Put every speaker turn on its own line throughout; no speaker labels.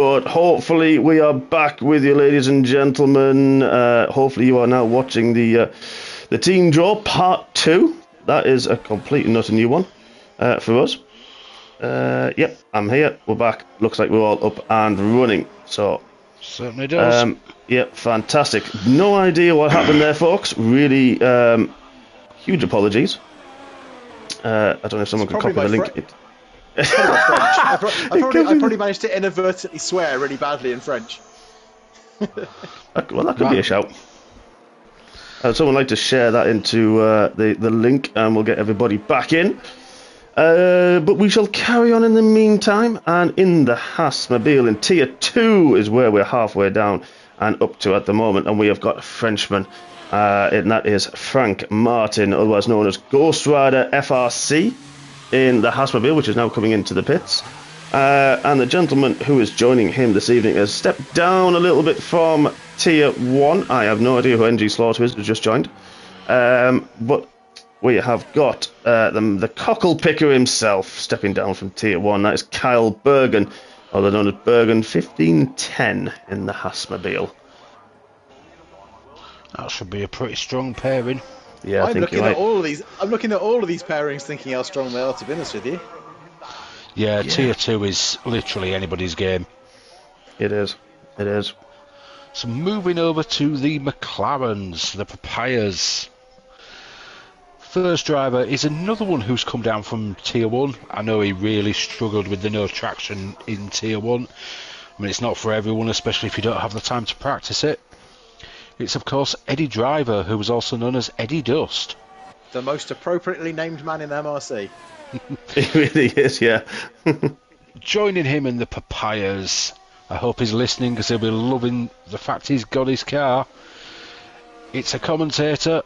But hopefully we are back with you, ladies and gentlemen. Hopefully you are now watching the Team Draw Part 2. That is a complete and utter new one for us. Yep, I'm here. We're back. Looks like we're all up and running. So
certainly does.
Yep, fantastic. No idea what happened there, folks. Really huge apologies. I don't know if someone could copy the link.
It's probably my French. I probably managed to inadvertently swear really badly in French.
Well, that could be a shout. Someone like to share that into the link, and we'll get everybody back in. But we shall carry on in the meantime, and in the Haasmobile in Tier 2 is where we're halfway down and up to at the moment, and we have got a Frenchman, and that is Frank Martin, otherwise known as Ghost Rider FRC, in the Haasmobile, which is now coming into the pits. And the gentleman who is joining him this evening has stepped down a little bit from Tier 1. I have no idea who NG Slaughter is, who's just joined. But we have got the cockle picker himself stepping down from Tier 1. That is Kyle Bergen, otherwise known as Bergen 1510 in the Haasmobile.
That should be a pretty strong pairing.
Yeah,
I'm looking at all of these pairings, thinking how strong they are. To be honest with you.
Yeah, Tier 2 is literally anybody's game.
It is. It is.
So moving over to the McLarens, the Papayas. First driver is another one who's come down from Tier 1. I know he really struggled with the no traction in Tier 1. I mean, it's not for everyone, especially if you don't have the time to practice it. It's, of course, Eddie Driver, who was also known as Eddie Dust.
The most appropriately named man in MRC.
He really is, yeah.
Joining him in the Papayas, I hope he's listening because he'll be loving the fact he's got his car. It's a commentator,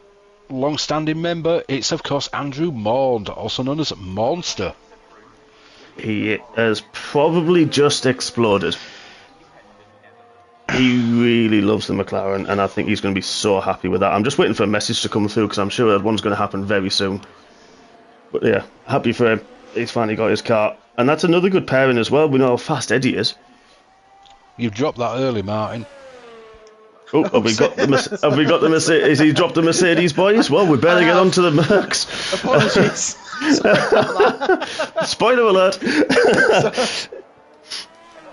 long-standing member. It's, of course, Andrew Maund, also known as Monster.
He has probably just exploded. He really loves the McLaren, and I think he's going to be so happy with that. I'm just waiting for a message to come through because I'm sure that one's going to happen very soon. But yeah, happy for him. He's finally got his car. And that's another good pairing as well. We know how fast Eddie is.
You've dropped that early, Martin.
Oh, have we got the Mercedes? Has he dropped the Mercedes, boys? Well, we better get on to the Mercs.
Apologies.
Spoiler alert.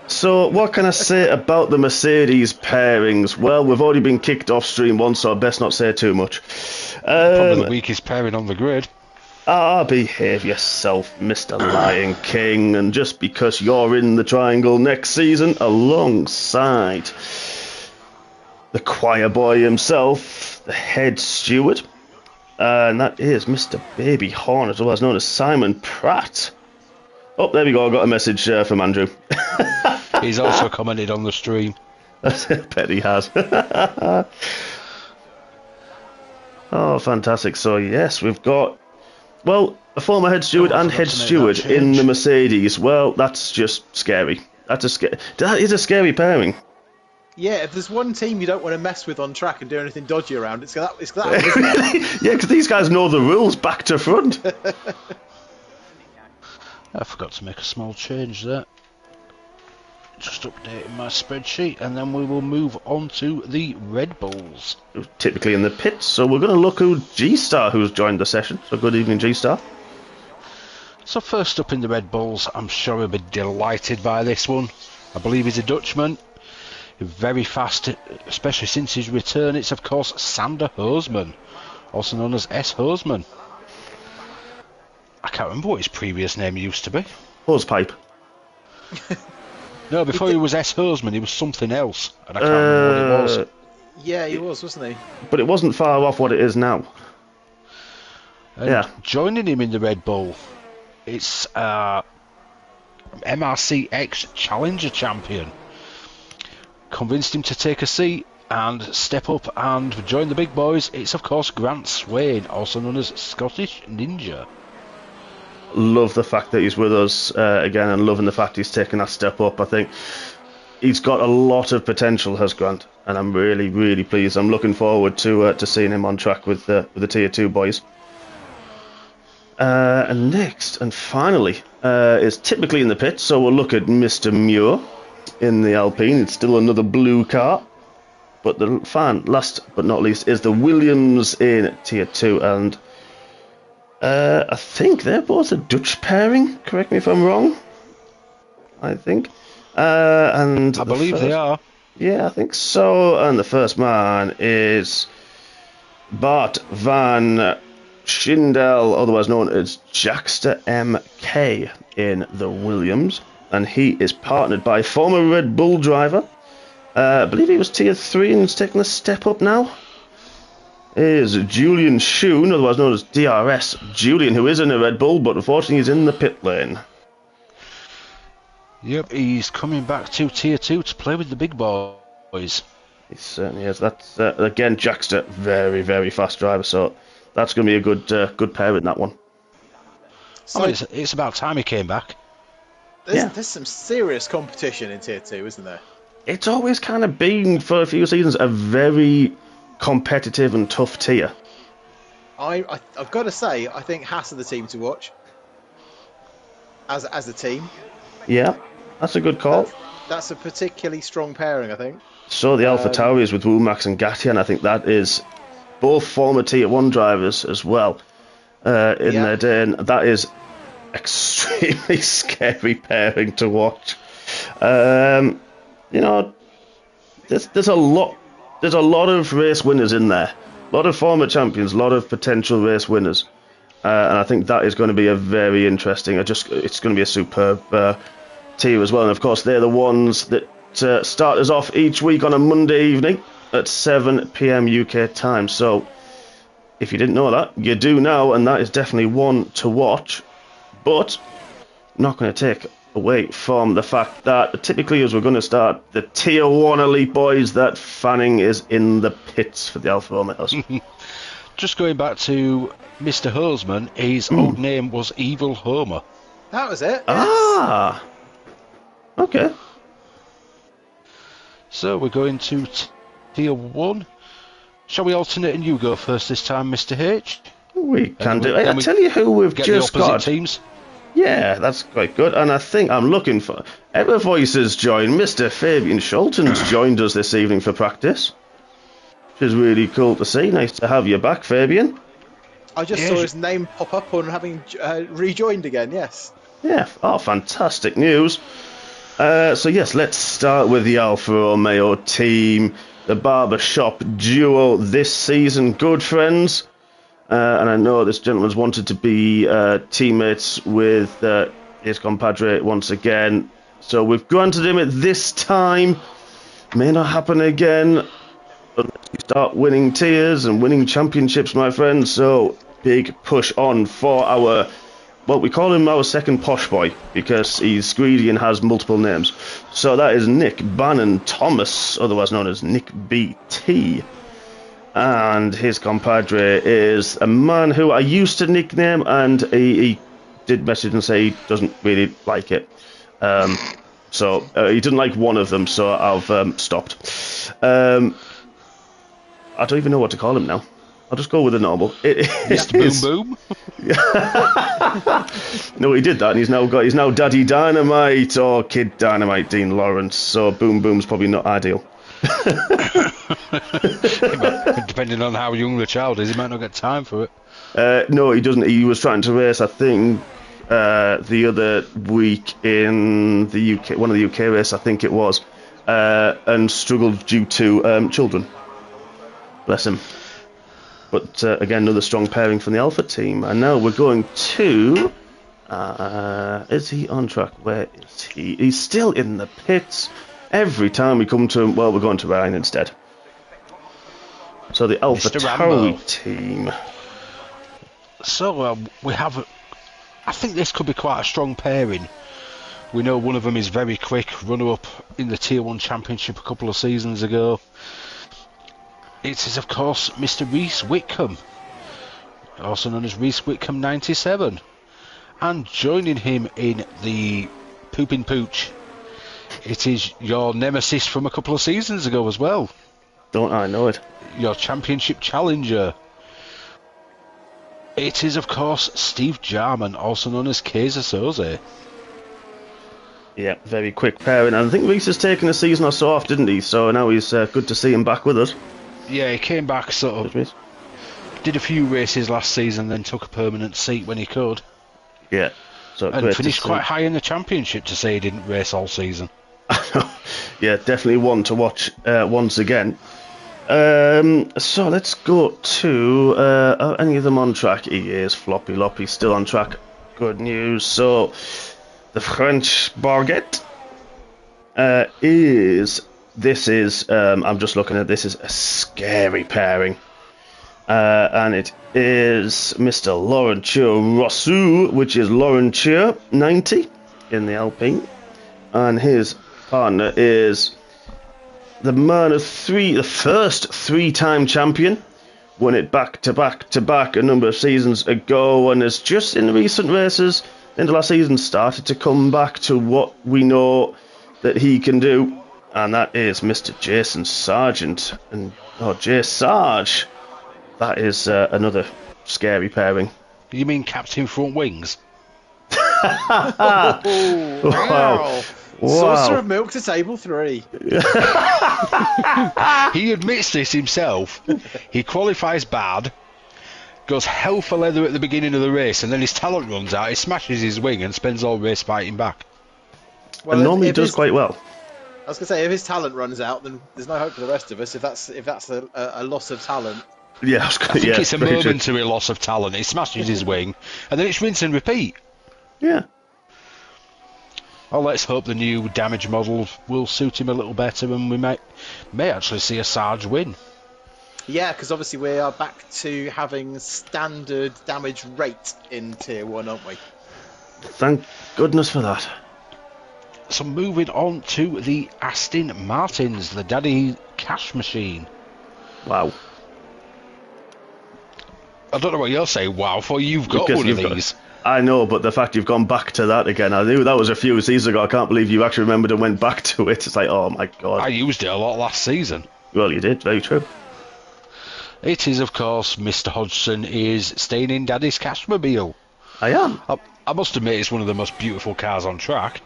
So, what can I say about the Mercedes pairings? Well, we've already been kicked off stream once, so I best not say too much.
Probably the weakest pairing on the grid.
Behave yourself, Mr. Lion King, and just because you're in the triangle next season alongside the choir boy himself, the head steward, and that is Mr. Baby Hornet, otherwise known as Simon Pratt. Oh, there we go, I got a message from Andrew.
He's also commented on the stream.
I bet he has. Oh, fantastic. So, yes, we've got, well, a former head steward and head steward in the Mercedes. Well, that's just scary. That is a scary pairing.
Yeah, if there's one team you don't want to mess with on track and do anything dodgy around, it's that one, isn't it?
Yeah, because these guys know the rules back to front.
I forgot to make a small change there. Just updating my spreadsheet, and then we will move on to the Red Bulls.
Typically in the pits, so we're going to look who G-Star, who's joined the session. So good evening, G-Star.
So first up in the Red Bulls, I'm sure he'll be delighted by this one. I believe he's a Dutchman. Very fast, especially since his return. It's, of course, Sander Hoosman, also known as S. Hoosman. I can't remember what his previous name used to be.
Hosepipe.
No, before he was S. Hoosman, he was something else, and I can't remember what it was.
Yeah, he was, wasn't he?
But it wasn't far off what it is now.
And
yeah.
Joining him in the Red Bull, it's MRC X Challenger champion. Convinced him to take a seat and step up and join the big boys. It's, of course, Grant Swain, also known as Scottish Ninja.
Love the fact that he's with us again, and loving the fact he's taken that step up. I think he's got a lot of potential, has Grant, and I'm really, really pleased. I'm looking forward to seeing him on track with the Tier 2 boys. And next and finally is typically in the pits, so we'll look at Mr. Muir. in the Alpine. It's still another blue car. But the last but not least, is the Williams in Tier 2. And I think they're both a Dutch pairing. Correct me if I'm wrong. I think. And
I believe they are.
Yeah, I think so. And the first man is Bart van Schindel, otherwise known as Jackster MK in the Williams. And he is partnered by former Red Bull driver. I believe he was Tier 3 and is taking a step up now. Is Julian Schoon, otherwise known as DRS. Julian, who is in a Red Bull, but unfortunately he's in the pit lane.
Yep, he's coming back to Tier 2 to play with the big boys.
He certainly is. That's, again, Jackster, very, very fast driver, so that's going to be a good pair in that one.
So
it's about time he came back.
There's some serious competition in Tier 2, isn't there?
It's always kind of been, for a few seasons, a very competitive and tough tier.
I've got to say, I think Haas are the team to watch. As a team.
Yeah, that's a good call.
That's a particularly strong pairing, I think.
So the Alpha Tauris with Womack and Gatti, and I think that is both former Tier 1 drivers as well in their day, and that is extremely scary pairing to watch. You know, there's a lot of race winners in there, a lot of former champions, a lot of potential race winners, and I think that is going to be a very interesting. It's going to be a superb tier as well. And of course, they're the ones that start us off each week on a Monday evening at 7 p.m. UK time. So, if you didn't know that, you do now, and that is definitely one to watch. But not going to take away from the fact that typically, as we're going to start the Tier 1 Elite Boys, that Fanning is in the pits for the Alfa Romeos.
Just going back to Mr. Hosman, his old name was Evil Homer.
That was it. Yes.
Ah, okay.
So we're going to Tier 1. Shall we alternate and you go first this time, Mr. H?
We can do it. I'll tell you who we've just got.
Teams.
Yeah, that's quite good. And I think I'm looking for... Ever Voices joined. Mr. Fabian Schulten's joined us this evening for practice. Which is really cool to see. Nice to have you back, Fabian.
I just saw his name pop up on having rejoined again, yes.
Yeah, fantastic news. So yes, let's start with the Alfa Romeo team. The barbershop duo this season. Good friends. And I know this gentleman's wanted to be teammates with his compadre once again. So we've granted him it this time. May not happen again unless you start winning tiers and winning championships, my friends. So big push on for our... Well, we call him our second posh boy because he's greedy and has multiple names. So that is Nick Bannon Thomas, otherwise known as Nick BT. And his compadre is a man who I used to nickname, and he did message and say he doesn't really like it. So he didn't like one of them, so I've stopped. I don't even know what to call him now. I'll just go with the normal.
Mr. Boom Boom.
No, he did that, and he's now Daddy Dynamite or Kid Dynamite Dean Lawrence. So Boom Boom's probably not ideal.
Depending on how young the child is, he might not get time for
it. No, he doesn't. He was trying to race, I think, the other week in the UK, one of the UK races, I think it was, and struggled due to children. Bless him. But again, another strong pairing from the Alpha team. And now we're going to... is he on track? Where is he? He's still in the pits. Every time we come to him, well, we're going to Ryan instead. So the Alpha Tauri team.
So we have... I think this could be quite a strong pairing. We know one of them is very quick, runner-up in the Tier 1 Championship a couple of seasons ago. It is, of course, Mr. Reese Whitcomb, also known as Reese Whitcomb 97. And joining him in the Poopin' Pooch, it is your nemesis from a couple of seasons ago as well.
Don't I know it?
Your championship challenger. It is, of course, Steve Jarman, also known as Kaiser Soze.
Yeah, very quick pairing. And I think Reese has taken a season or so off, didn't he? So now he's good to see him back with us.
Yeah, he came back sort of, did a few races last season, then took a permanent seat when he could.
Yeah. So
and finished quite high in the championship to say he didn't race all season.
Yeah, definitely one to watch once again. So let's go to are any of them on track? He is. Floppy Loppy still on track. Good news. So the French Barguette is I'm just looking at this, is a scary pairing. And it is Mr. Laurentieux Rossou, which is Laurentieux 90 in the Alpine, and his partner is the man of the first three-time champion, won it back to back a number of seasons ago, and has just in recent races in the last season started to come back to what we know that he can do, and that is Mr. Jason Sargent. And Jay Sarge, that is another scary pairing.
You mean Captain Front Wings?
Wow. Saucer of milk to table 3.
He admits this himself. He qualifies bad, goes hell for leather at the beginning of the race, and then his talent runs out, he smashes his wing and spends all race fighting back.
Well, and normally does quite well.
I was going to say, if his talent runs out, then there's no hope for the rest of us, if that's a loss of talent.
Yeah,
I think it's a momentary loss of talent. He smashes his wing, and then it's rinse and repeat.
Yeah.
Well, let's hope the new damage model will suit him a little better, and we may actually see a Sarge win.
Yeah, because obviously we are back to having standard damage rate in Tier 1, aren't we?
Thank goodness for that.
So moving on to the Aston Martins, the Daddy Cash Machine.
Wow.
I don't know what you're saying, wow, for you've got because one of these.
I know, but the fact you've gone back to that again, I knew that was a few seasons ago. I can't believe you actually remembered and went back to it. It's like, oh my god.
I used it a lot last season.
Well, you did, very true.
It is, of course, Mr. Hodgson is staying in Daddy's Cashmobile.
I am.
I must admit, it's one of the most beautiful cars on track.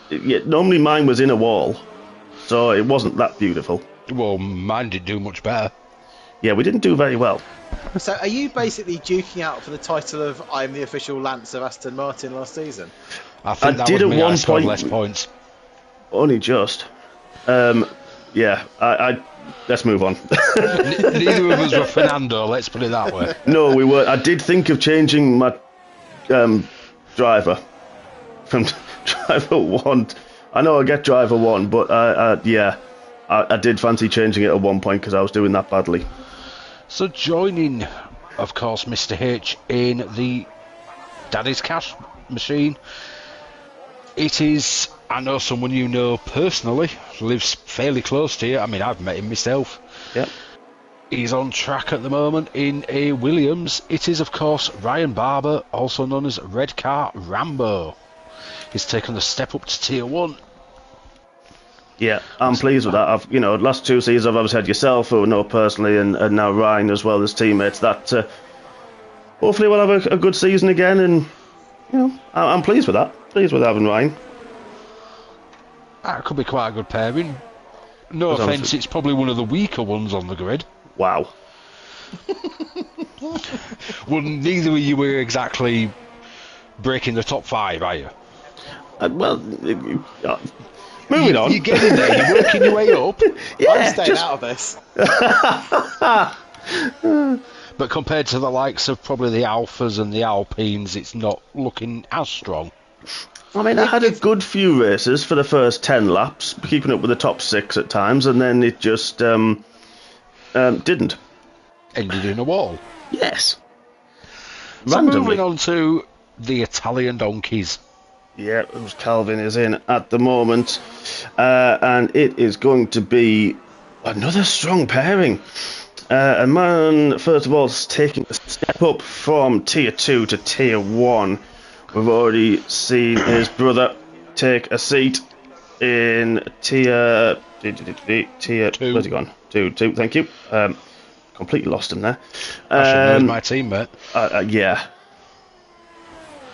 Yeah, normally mine was in a wall, so it wasn't that beautiful.
Well, mine didn't do much better.
Yeah, we didn't do very well.
So are you basically duking out for the title of I'm the official Lance of Aston Martin last season?
I think that did was me. I scored less points.
Only just. Yeah, I let's move on.
Neither of us were Fernando, let's put it that way.
No, we were. I did think of changing my driver from driver 1. I know I get driver 1, but I did fancy changing it at one point because I was doing that badly.
So joining, of course, Mr. H in the Daddy's Cash Machine, it is, I know someone you know personally, lives fairly close to you. I mean, I've met him myself.
Yep.
He's on track at the moment in a Williams. It is, of course, Ryan Barber, also known as Red Car Rambo. He's taken the step up to Tier 1.
Yeah, I'm pleased with that. Last 2 seasons I've always had yourself, who I know personally, and now Ryan as well as teammates. That hopefully we'll have a good season again, and I'm pleased with that. Pleased with having Ryan.
That could be quite a good pairing. No offence, it's probably one of the weaker ones on the grid.
Wow.
Well, neither of you were exactly breaking the top 5, are you?
Moving on.
You're getting there, you're working your way up.
Yeah, I'm staying out of this.
But compared to the likes of probably the Alphas and the Alpines, it's not looking as strong.
I mean, I had a good few races for the first 10 laps, keeping up with the top 6 at times, and then it just didn't.
Ended in a wall.
Yes.
So
Randomly.
moving on to the Italian donkeys.
Yeah, Calvin is in at the moment, and it is going to be another strong pairing. A man, first of all, is taking a step up from Tier 2 to Tier 1. We've already seen his brother take a seat in Tier 2. Where's he gone? 2, thank you. Completely lost him there.
I should know my teammate.
Yeah.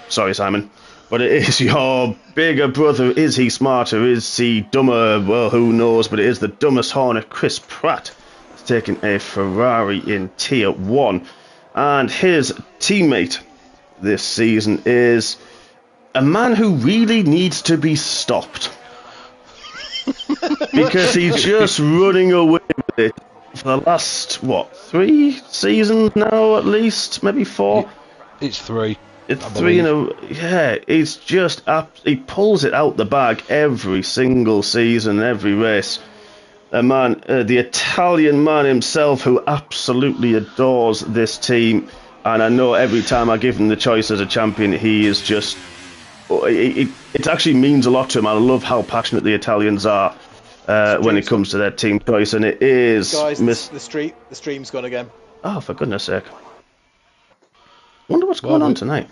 Sorry, Simon. but it is your bigger brother. Is he smarter? Is he dumber? Well, who knows? But it is the dumbest Hornet, Chris Pratt, taking a Ferrari in Tier 1. And his teammate this season is a man who really needs to be stopped. Because he's just running away with it for the last, 3 seasons now at least? Maybe 4?
It's 3.
It's 3 in a... Yeah, he's just... He pulls it out the bag every single season, every race. A man, the Italian man himself, who absolutely adores this team. And I know every time I give him the choice as a champion, he is just... It actually means a lot to him. I love how passionate the Italians are when it comes to their team choice. And it is...
Guys, the stream's gone again.
Oh, for goodness sake. Wonder what's going on tonight.